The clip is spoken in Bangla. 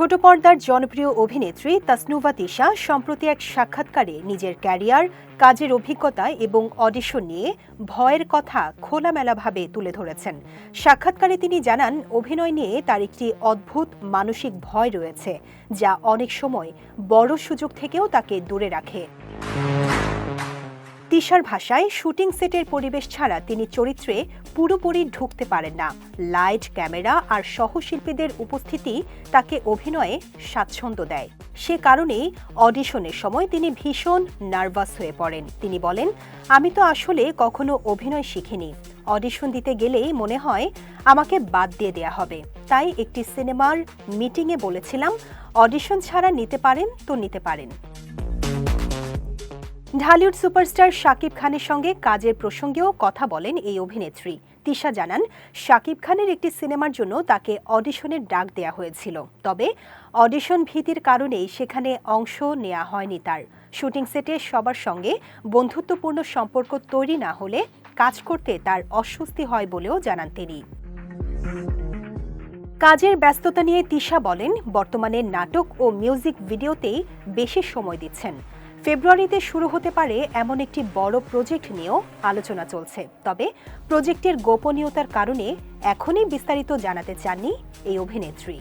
ছোট পর্দার জনপ্রিয় অভিনেত্রী তাসনুভা তিশা সম্প্রতি এক সাক্ষাৎকারে নিজের ক্যারিয়ার, কাজের অভিজ্ঞতা এবং অডিশন নিয়ে ভয়ের কথা খোলামেলাভাবে তুলে ধরেছেন। সাক্ষাৎকারে তিনি জানান, অভিনয় নিয়ে তার একটি অদ্ভুত মানসিক ভয় রয়েছে, যা অনেক সময় বড় সুযোগ থেকেও তাকে দূরে রাখে। তিশার ভাষায়, শুটিং সেটের পরিবেশ ছাড়া তিনি চরিত্রে পুরোপুরি ঢুকতে পারেন না। লাইট, ক্যামেরা আর সহশিল্পীদের উপস্থিতি তাকে অভিনয়ে স্বাচ্ছন্দ্য দেয়। সে কারণেই অডিশনের সময় তিনি ভীষণ নার্ভাস হয়ে পড়েন। তিনি বলেন, আমি তো আসলে কখনো অভিনয় শিখিনি। অডিশন দিতে গেলেই মনে হয় আমাকে বাদ দিয়ে দেয়া হবে। তাই একটি সিনেমার মিটিংয়ে বলেছিলাম, অডিশন ছাড়া নিতে পারেন তো নিতে পারেন। ঢালিউড সুপারস্টার শাকিব খানের সঙ্গে কাজের প্রসঙ্গেও কথা বলেন এই অভিনেত্রী। তিশা জানান, শাকিব খানের একটি সিনেমার জন্য তাকে অডিশনের ডাক দেয়া হয়েছিল, তবে অডিশন ভীতির কারণেই সেখানে অংশ নেওয়া হয়নি তার। শুটিং সেটে সবার সঙ্গে বন্ধুত্বপূর্ণ সম্পর্ক তৈরি না হলে কাজ করতে তার অস্বস্তি হয় বলেও জানান তিনি। কাজের ব্যস্ততা নিয়ে তিশা বলেন, বর্তমানে নাটক ও মিউজিক ভিডিওতেই বেশি সময় দিচ্ছেন। ফেব্রুয়ারিতে শুরু হতে পারে এমন একটি বড় প্রজেক্ট নিয়েও আলোচনা চলছে, তবে প্রজেক্টের গোপনীয়তার কারণে এখনই বিস্তারিত জানাতে চাননি এই অভিনেত্রী।